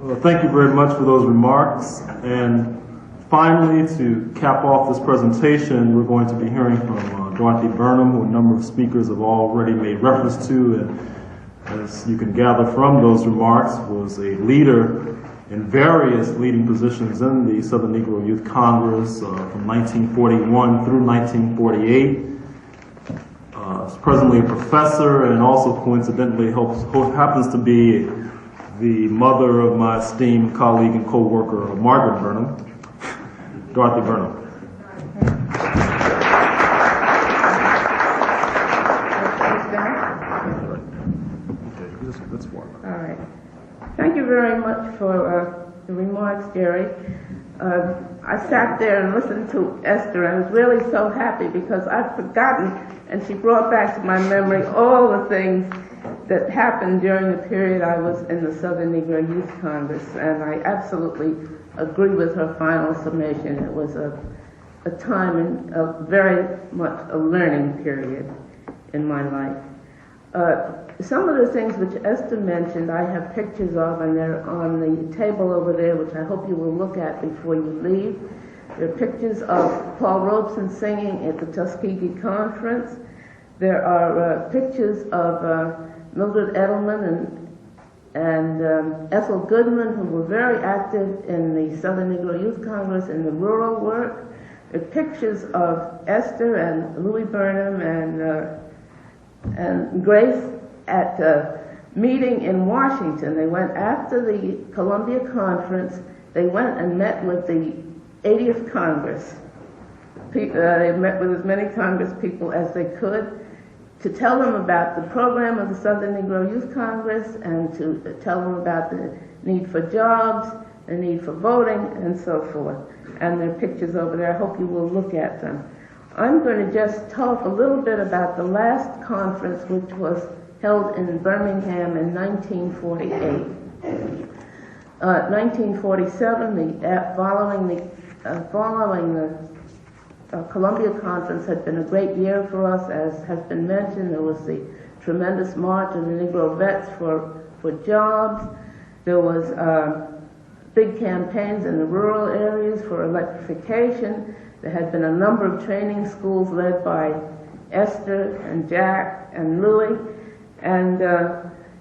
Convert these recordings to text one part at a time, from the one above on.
Well, thank you very much for those remarks. And finally, to cap off this presentation, we're going to be hearing from Dorothy Burnham, who a number of speakers have already made reference to, and as you can gather from those remarks, was a leader in various leading positions in the Southern Negro Youth Congress from 1941 through 1948. Is presently a professor and also coincidentally happens to be the mother of my esteemed colleague and co-worker, Margaret Burnham, Dorothy Burnham. All right. Thank you very much for the remarks, Jerry. I sat there and listened to Esther. I was really so happy because I'd forgotten, and she brought back to my memory all the things that happened during the period I was in the Southern Negro Youth Congress, and I absolutely agree with her final summation. It was a time in very much a learning period in my life. Some of the things which Esther mentioned, I have pictures of, and they're on the table over there, which I hope you will look at before you leave. There are pictures of Paul Robeson singing at the Tuskegee Conference. There are pictures of Mildred Edelman and Ethel Goodman, who were very active in the Southern Negro Youth Congress in the rural work. There are pictures of Esther and W.E.B and Grace at a meeting in Washington. They went after the Columbia Conference. They went and met with the 80th Congress. They met with as many Congress people as they could to tell them about the program of the Southern Negro Youth Congress and to tell them about the need for jobs, the need for voting, and so forth. And there are pictures over there. I hope you will look at them. I'm going to just talk a little bit about the last conference, which was held in Birmingham in 1948. 1947, following the Columbia Conference had been a great year for us, as has been mentioned. There was the tremendous march of the Negro vets for jobs. There was big campaigns in the rural areas for electrification. There had been a number of training schools led by Esther and Jack and Louis. And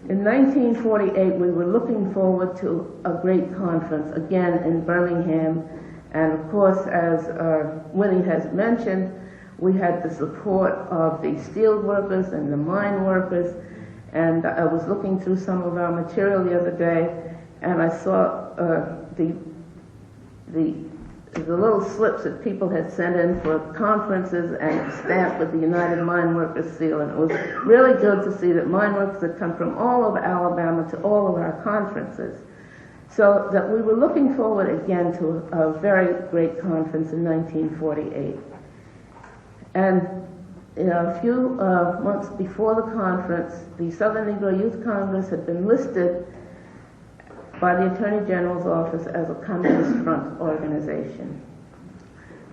in 1948, we were looking forward to a great conference, again in Birmingham. And of course, as Winnie has mentioned, we had the support of the steel workers and the mine workers. And I was looking through some of our material the other day, and I saw the little slips that people had sent in for conferences and stamped with the United Mine Workers seal. And it was really good to see that mine workers had come from all over Alabama to all of our conferences. So that we were looking forward again to a very great conference in 1948. And a few months before the conference, the Southern Negro Youth Congress had been listed by the Attorney General's office as a Communist Front organization.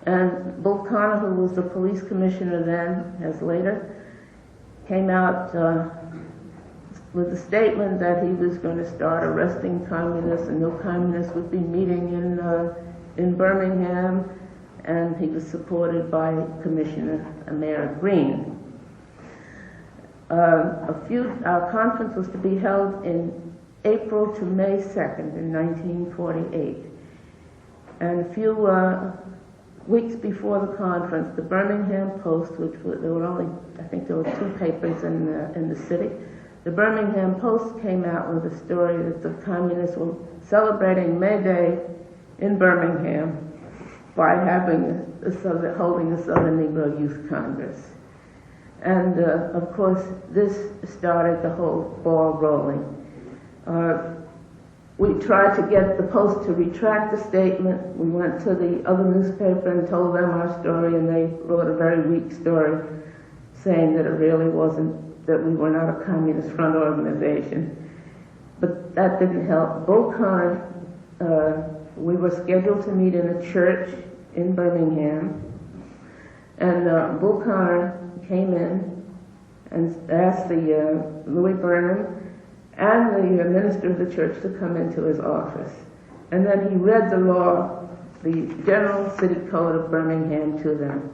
And Bull Connor, who was the police commissioner then, as later, came out with a statement that he was going to start arresting communists, and no communists would be meeting in Birmingham, and he was supported by Commissioner Mayor Green. Our conference was to be held in April to May 2nd in 1948. And a few weeks before the conference, the Birmingham Post, there were only, I think there were 2 papers in the city, the Birmingham Post came out with a story that the communists were celebrating May Day in Birmingham by holding the Southern Negro Youth Congress. And of course, this started the whole ball rolling. We tried to get the Post to retract the statement. We went to the other newspaper and told them our story, and they wrote a very weak story saying that it really wasn't, that we were not a Communist Front organization. But that didn't help. Bull Connor, we were scheduled to meet in a church in Birmingham, and Bull Connor came in and asked the Louis Burnham and the minister of the church to come into his office. And then he read the law, the General City Code of Birmingham, to them.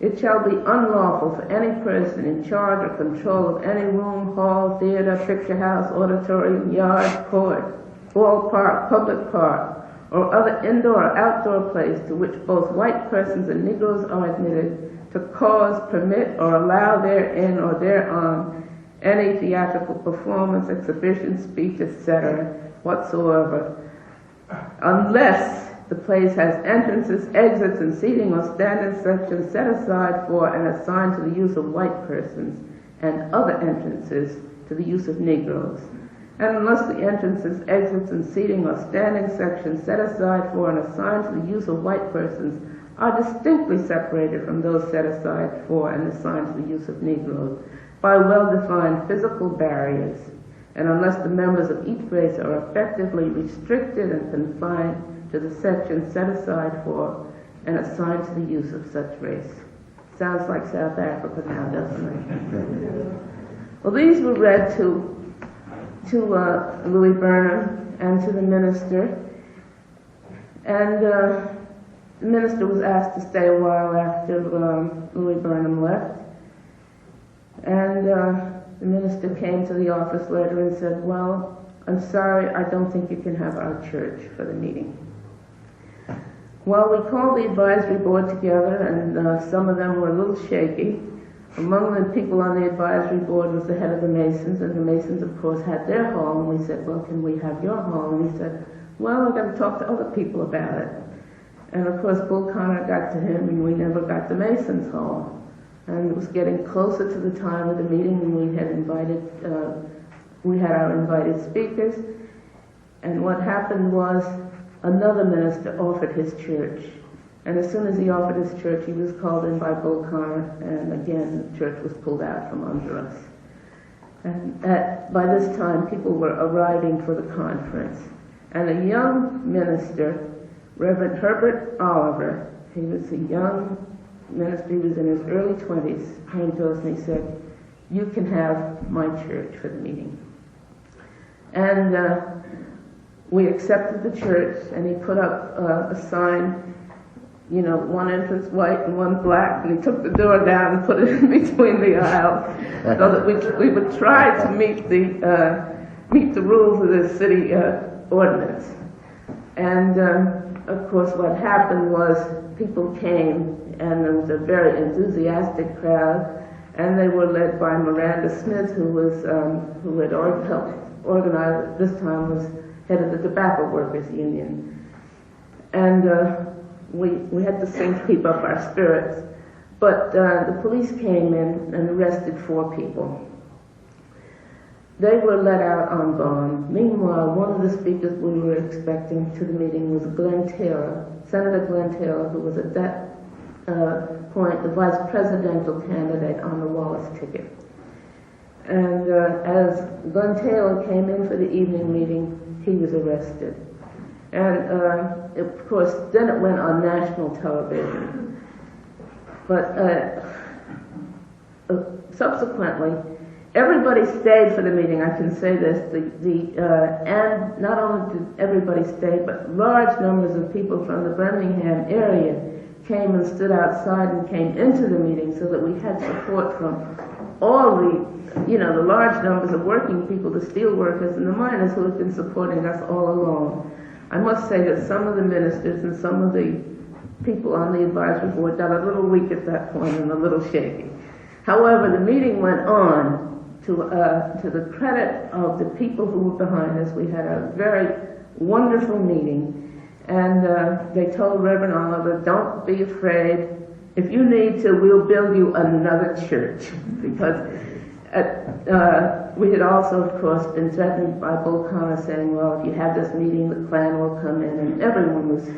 It shall be unlawful for any person in charge or control of any room, hall, theater, picture house, auditorium, yard, court, ballpark, public park, or other indoor or outdoor place to which both white persons and Negroes are admitted, to cause, permit, or allow therein or thereon any theatrical performance, exhibition, speech, etc., whatsoever, unless the place has entrances, exits, and seating or standing sections set aside for and assigned to the use of white persons, and other entrances to the use of Negroes. And unless the entrances, exits, and seating or standing sections set aside for and assigned to the use of white persons are distinctly separated from those set aside for and assigned to the use of Negroes by well-defined physical barriers, and unless the members of each race are effectively restricted and confined to the section set aside for and assigned to the use of such race. Sounds like South Africa now, doesn't it? Well, these were read to Louis Burnham and to the minister, and the minister was asked to stay a while after Louis Burnham left, and the minister came to the office later and said, "Well, I'm sorry, I don't think you can have our church for the meeting." Well, we called the advisory board together, and some of them were a little shaky. Among the people on the advisory board was the head of the Masons, and the Masons, of course, had their hall, and we said, "Well, can we have your hall?" And he said, "Well, I've got to talk to other people about it." And of course, Bull Connor got to him, and we never got the Masons' hall. And it was getting closer to the time of the meeting, and we had our invited speakers. And what happened was another minister offered his church. And as soon as he offered his church, he was called in by Bull Connor, and again, the church was pulled out from under us. And by this time, people were arriving for the conference. And a young minister, Reverend Herbert Oliver, he was a young minister, he was in his early 20s, came to us and he said, "You can have my church for the meeting." And we accepted the church, and he put up a sign, you know, one entrance white and one black, and he took the door down and put it in between the aisles so that we would try to meet the rules of the city ordinance. And of course, what happened was people came, and there was a very enthusiastic crowd, and they were led by Miranda Smith, who had helped organize, at this time was head of the Tobacco Workers Union. And we had to sing to keep up our spirits. But the police came in and arrested 4 people. They were let out on bond. Meanwhile, one of the speakers we were expecting to the meeting was Glenn Taylor, Senator Glenn Taylor, who was at that point the vice presidential candidate on the Wallace ticket. And as Glenn Taylor came in for the evening meeting, he was arrested. And of course, then it went on national television. But subsequently, everybody stayed for the meeting. I can say this, and not only did everybody stay, but large numbers of people from the Birmingham area came and stood outside and came into the meeting, so that we had support from all the large numbers of working people, the steel workers and the miners who have been supporting us all along. I must say that some of the ministers and some of the people on the advisory board got a little weak at that point and a little shaky. However, the meeting went on to the credit of the people who were behind us. We had a very wonderful meeting, and they told Reverend Oliver, "Don't be afraid. If you need to, we'll build you another church," because we had also, of course, been threatened by Bull Connor saying, "Well, if you have this meeting, the Klan will come in," and everyone was,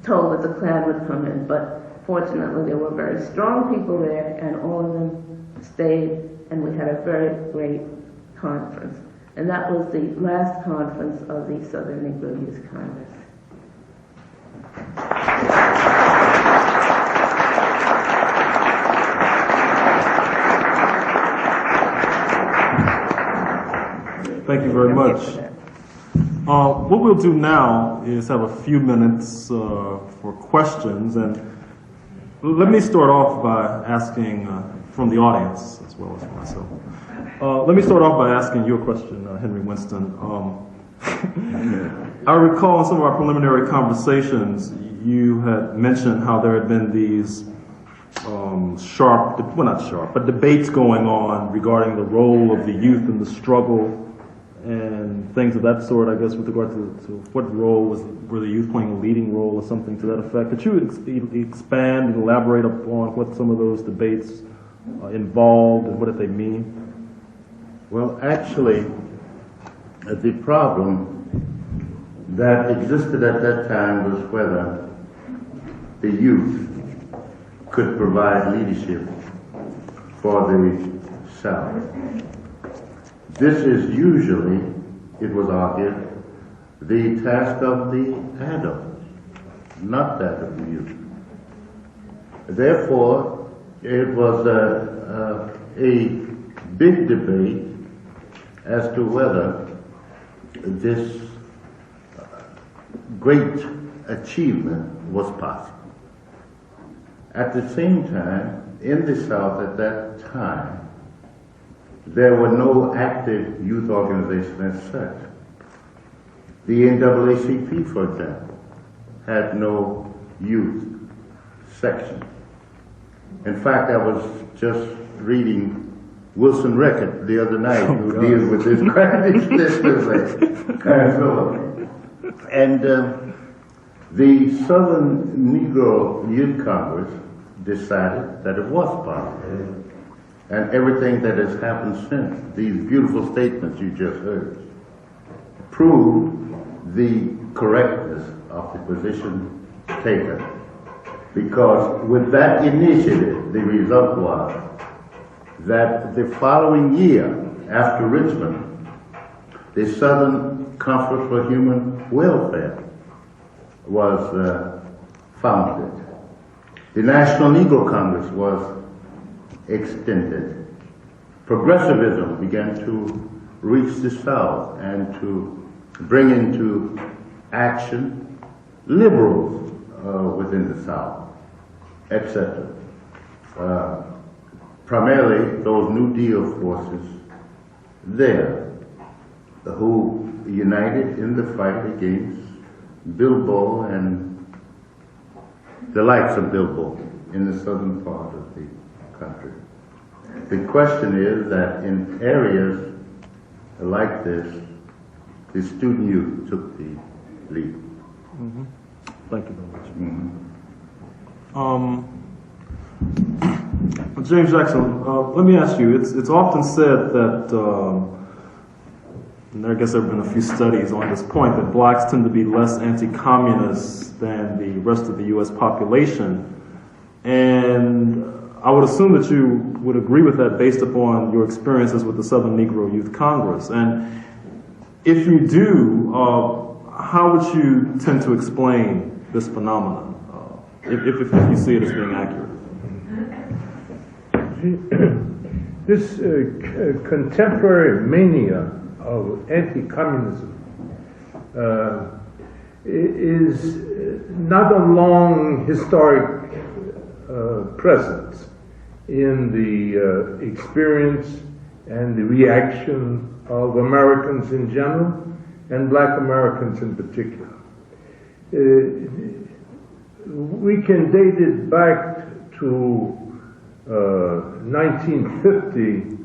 told that the Klan would come in. But fortunately, there were very strong people there, and all of them stayed, and we had a very great conference. And that was the last conference of the Southern Negro Youth Congress. Thank you very much. What we'll do now is have a few minutes for questions, and let me start off by asking from the audience as well as myself. Let me start off by asking you a question, Henry Winston. I recall in some of our preliminary conversations, you had mentioned how there had been these debates going on regarding the role of the youth in the struggle and things of that sort, I guess, with regard to what role were the youth playing a leading role or something to that effect. Could you expand and elaborate upon what some of those debates involved and what did they mean? Well, actually, the problem that existed at that time was whether the youth could provide leadership for the South. This is usually, it was argued, the task of the adults, not that of the youth. Therefore, it was a big debate as to whether this great achievement was possible. At the same time, in the South at that time, there were no active youth organizations as such. The NAACP, for example, had no youth section. In fact, I was just reading Wilson Record the other night, who deals with this quite extensively. And the Southern Negro Youth Congress decided that it was possible. And everything that has happened since, these beautiful statements you just heard, proved the correctness of the position taken. Because with that initiative, the result was that the following year, after Richmond, the Southern Conference for Human Welfare was founded. The National Negro Congress was extended. Progressivism began to reach the South and to bring into action liberals within the South, etc. Primarily those New Deal forces there who united in the fight against DuBois and the likes of DuBois in the southern part of the country. The question is that in areas like this, the student youth took the lead. Mm-hmm. Thank you very much. Mm-hmm. James Jackson, let me ask you, it's often said that, and I guess there have been a few studies on this point, that blacks tend to be less anti-communist than the rest of the U.S. population. And I would assume that you would agree with that based upon your experiences with the Southern Negro Youth Congress. And if you do, how would you tend to explain this phenomenon, if you see it as being accurate? This contemporary mania of anti-communism is not a long historic presence in the experience and the reaction of Americans in general and black Americans in particular. We can date it back to 1950,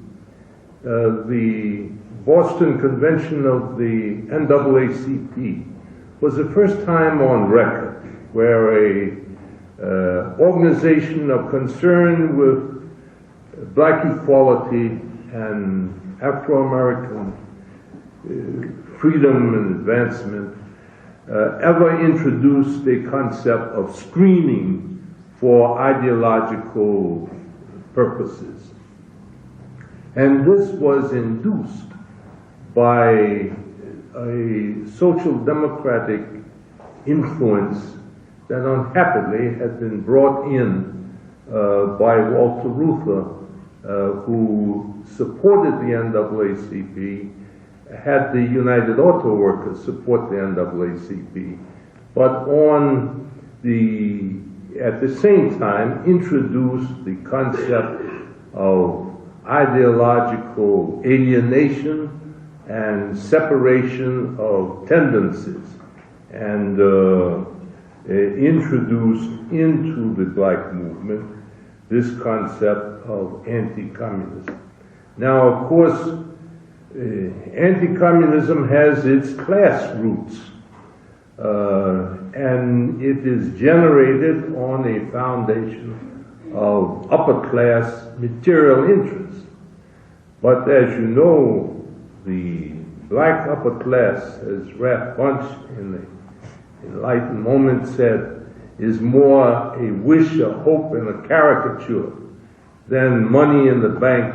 the Boston Convention of the NAACP was the first time on record where a organization of concern with black equality and Afro-American freedom and advancement ever introduced the concept of screening for ideological purposes. And this was induced by a social democratic influence that unhappily had been brought in by Walter Reuther, who supported the NAACP had the United Auto Workers support the NAACP, but at the same time introduced the concept of ideological alienation and separation of tendencies, and introduced into the black movement this concept of anti-communism. Now, of course, anti-communism has its class roots, and it is generated on a foundation of upper-class material interests. But as you know, the black upper class, as Ralph Bunche in the Enlightened Moment said, is more a wish, a hope, and a caricature than money in the bank,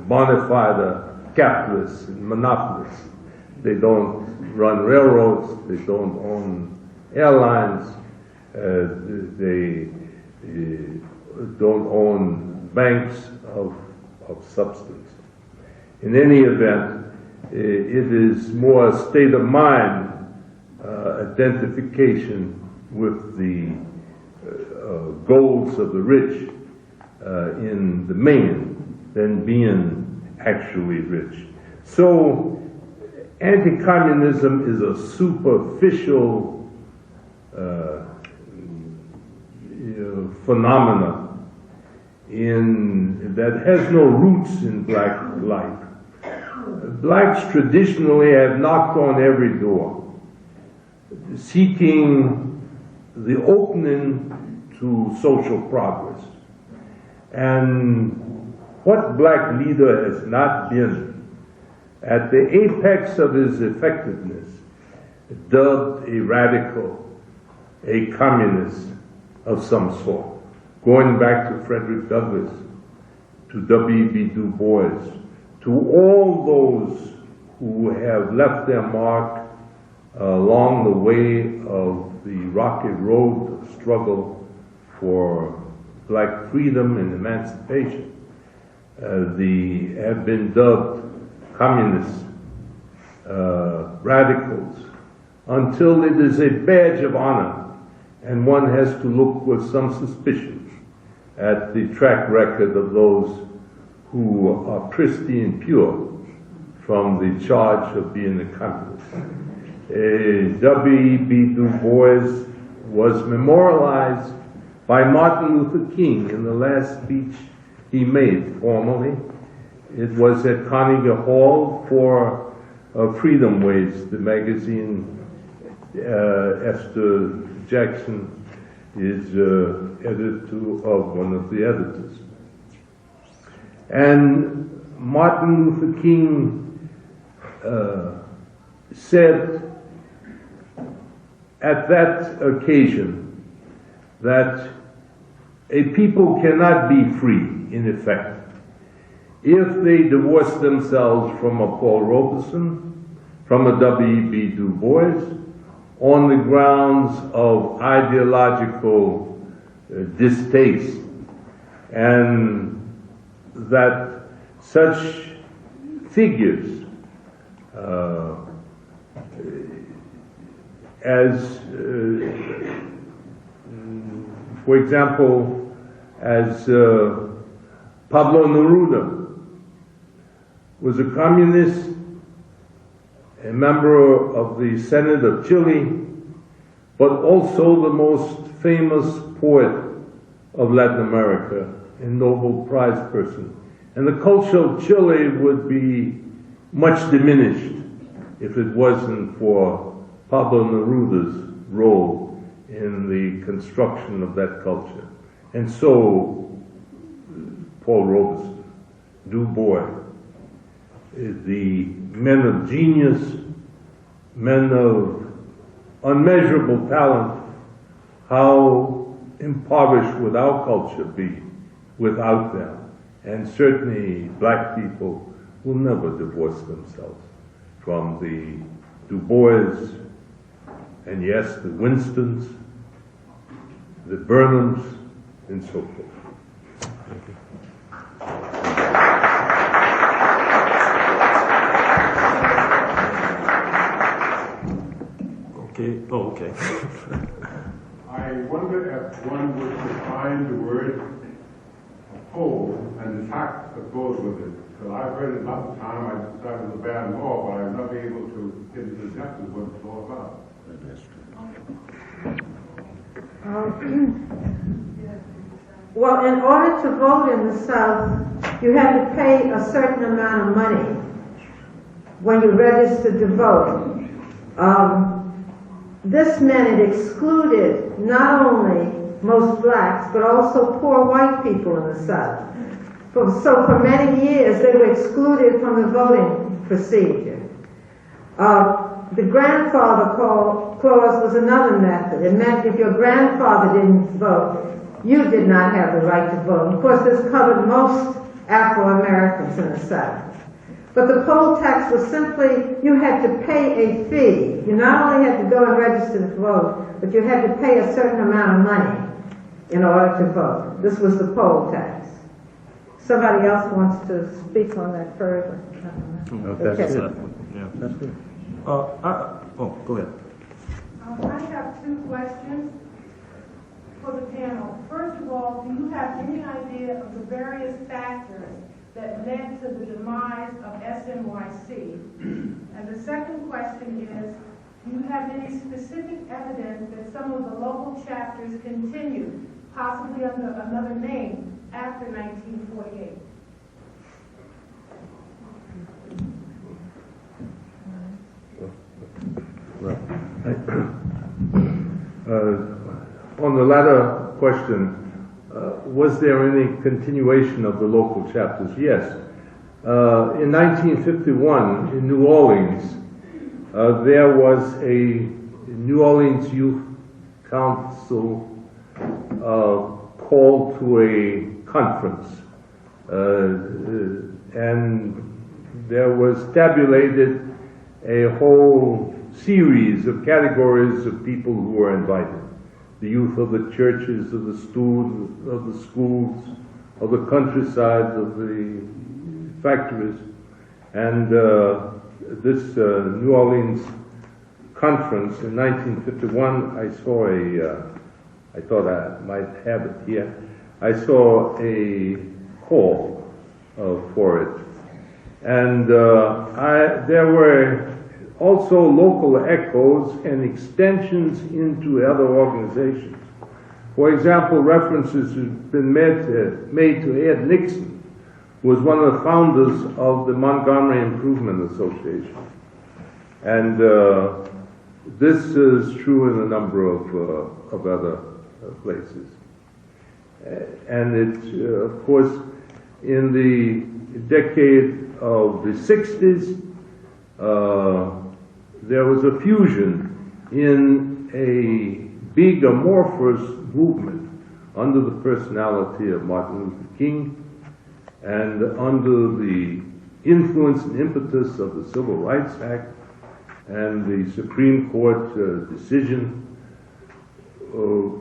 bona fide capitalists and monopolists. They don't run railroads, they don't own airlines, they don't own banks of substance. In any event, it is more a state of mind identification with the goals of the rich in the main than being actually rich. So anti-communism is a superficial phenomena that has no roots in black life. Blacks traditionally have knocked on every door, seeking the opening to social progress. And what black leader has not been at the apex of his effectiveness dubbed a radical, a communist of some sort, going back to Frederick Douglass, to W.E.B. DuBois, to all those who have left their mark along the way of the rocky road of struggle for black freedom and emancipation. Have been dubbed communists, radicals, until it is a badge of honor, and one has to look with some suspicion at the track record of those who are pristine pure from the charge of being a communist. W.E.B. Du Bois was memorialized by Martin Luther King in the last speech he made formally. It was at Carnegie Hall for Freedom Ways, the magazine. Esther Jackson is editor of one of the editors. And Martin Luther King said at that occasion that a people cannot be free, in effect, if they divorce themselves from a Paul Robeson, from a W.E.B. Du Bois, on the grounds of ideological distaste, and that such figures as, for example, as Pablo Neruda was a communist, a member of the Senate of Chile, but also the most famous poet of Latin America, a Nobel Prize person. And the culture of Chile would be much diminished if it wasn't for Pablo Neruda's role in the construction of that culture. And so, Paul Robeson, Du Bois, the men of genius, men of unmeasurable talent, how impoverished would our culture be without them? And certainly black people will never divorce themselves from the Du Bois, and yes, the Winstons, the Burnhams, and so forth. Thank you. Okay. Oh, okay. I wonder if one would define the word oppose and the tax that goes with it. Because I've heard it enough of time, I decided it's a bad law, but I'm not able to get into the depth of what it's all about. Well, in order to vote in the South, you had to pay a certain amount of money when you registered to vote. This meant it excluded not only most blacks, but also poor white people in the South. So for many years, they were excluded from the voting procedure. The grandfather clause was another method. It meant if your grandfather didn't vote, you did not have the right to vote. Of course, this covered most Afro-Americans in the South. But the poll tax was simply, you had to pay a fee. You not only had to go and register to vote, but you had to pay a certain amount of money in order to vote. This was the poll tax. Somebody else wants to speak on that further. That's Okay. it. Yeah. That's it. Oh, go ahead. I have two questions for the panel. First of all, do you have any idea of the various factors that led to the demise of SNYC? And the second question is, do you have any specific evidence that some of the local chapters continued, possibly under another name, after 1948? On the latter question, was there any continuation of the local chapters? Yes. In 1951, in New Orleans, there was a New Orleans Youth Council called to a conference, and there was tabulated a whole series of categories of people who were invited. The youth of the churches, of the schools, of the countryside, of the factories. And this New Orleans conference in 1951, I saw I thought I might have it here, I saw a call for it. And there were also local echoes and extensions into other organizations. For example, references have been made to Ed Nixon, who was one of the founders of the Montgomery Improvement Association. And this is true in a number of other places. And it, of course, in the decade of the 60s, there was a fusion in a big amorphous movement under the personality of Martin Luther King and under the influence and impetus of the Civil Rights Act and the Supreme Court decision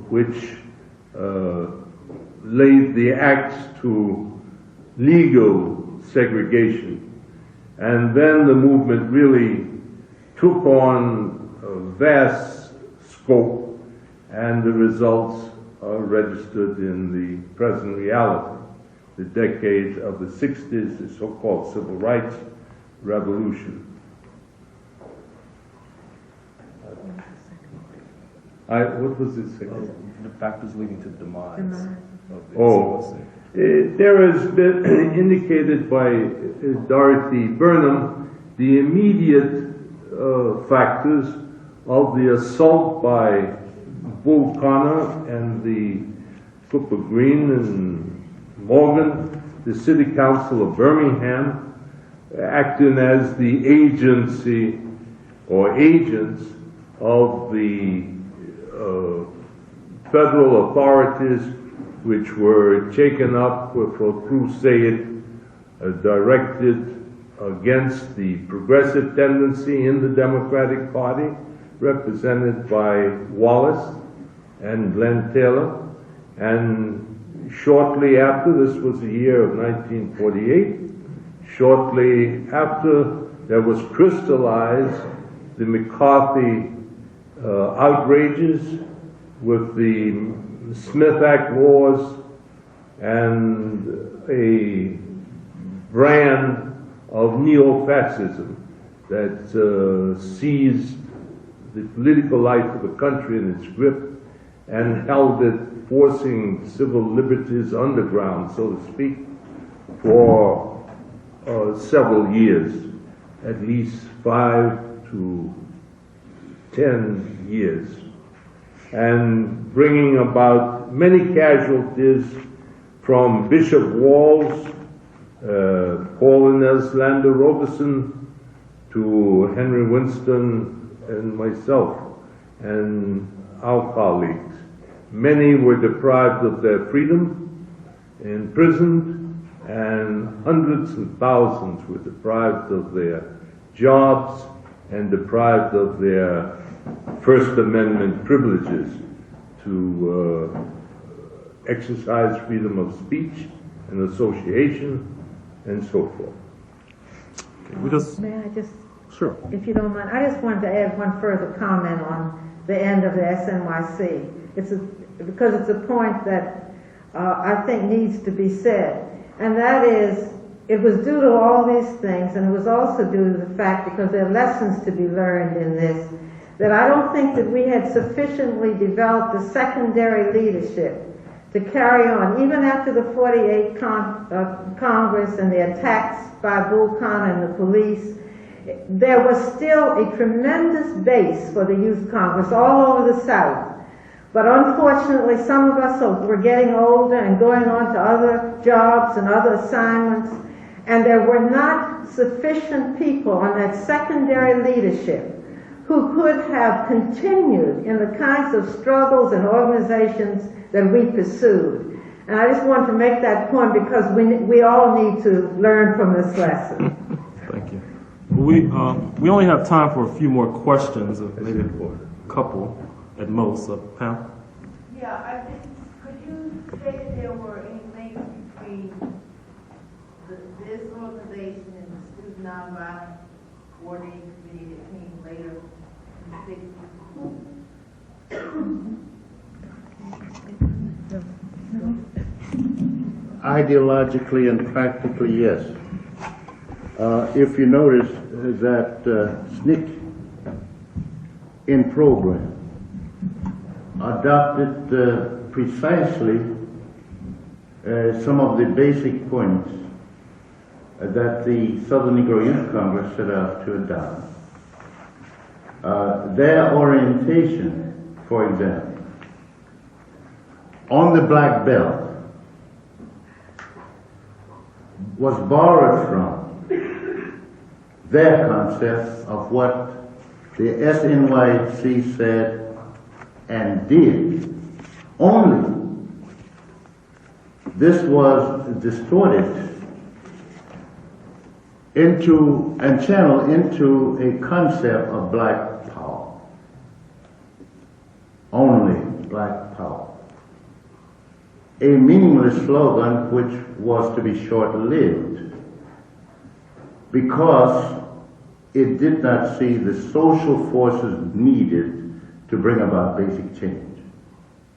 which laid the axe to legal segregation. And then the movement really took on a vast scope, and the results are registered in the present reality. The decade of the 60s, the so-called Civil Rights Revolution. What was the second? The factors leading to the demise of the SNYC. There has been indicated by Dorothy Burnham the immediate factors of the assault by Bull Connor and the Cooper Green and Morgan, the City Council of Birmingham, acting as the agency or agents of the federal authorities, which were taken up for a crusade directed against the progressive tendency in the Democratic Party, represented by Wallace and Glenn Taylor. And shortly after, this was the year of 1948, shortly after, there was crystallized the McCarthy outrages with the Smith Act laws and a brand of neo-fascism that seized the political life of the country in its grip and held it, forcing civil liberties underground, so to speak, for several years, at least 5 to 10 years, and bringing about many casualties from Bishop Walls, Paul Inez Lander Robeson, to Henry Winston and myself and our colleagues. Many were deprived of their freedom, imprisoned, and hundreds of thousands were deprived of their jobs and deprived of their First Amendment privileges to exercise freedom of speech and association and so forth. Okay, May I just, sure. if you don't mind, I just wanted to add one further comment on the end of the SNYC. Because it's a point that I think needs to be said. And that is, it was due to all these things, and it was also due to the fact, because there are lessons to be learned in this, that I don't think that we had sufficiently developed a secondary leadership to carry on. Even after the 48 Congress and the attacks by Bull Connor and the police, there was still a tremendous base for the Youth Congress all over the South. But unfortunately, some of us were getting older and going on to other jobs and other assignments, and there were not sufficient people on that secondary leadership who could have continued in the kinds of struggles and organizations that we pursued. And I just want to make that point because we all need to learn from this lesson. Thank you. We only have time for a few more questions, maybe a couple at most. Pam? Yeah, could you say that there were any links between this organization and the Student Nonviolent Coordinating Committee that came later in the 60s? Ideologically and practically, yes. If you notice that SNYC in program adopted precisely some of the basic points that the Southern Negro Youth Congress set out to adopt. Their orientation, for example, on the black belt was borrowed from their concept of what the SNYC said and did. Only this was distorted into and channeled into a concept of black power. Only black power. A meaningless slogan which was to be short-lived because it did not see the social forces needed to bring about basic change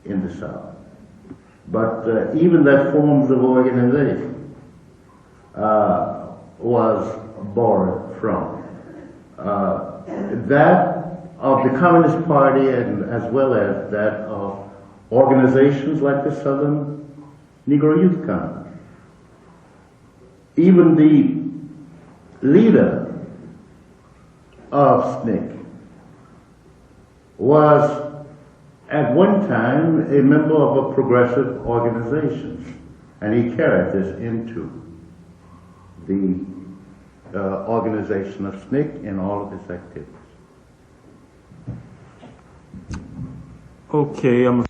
in the South. But even that forms of organization was borrowed from. That of the Communist Party and as well as that of organizations like the Southern Negro Youth Congress. Even the leader of SNYC was at one time a member of a progressive organization, and he carried this into the organization of SNYC in all of its activities. Okay, I'm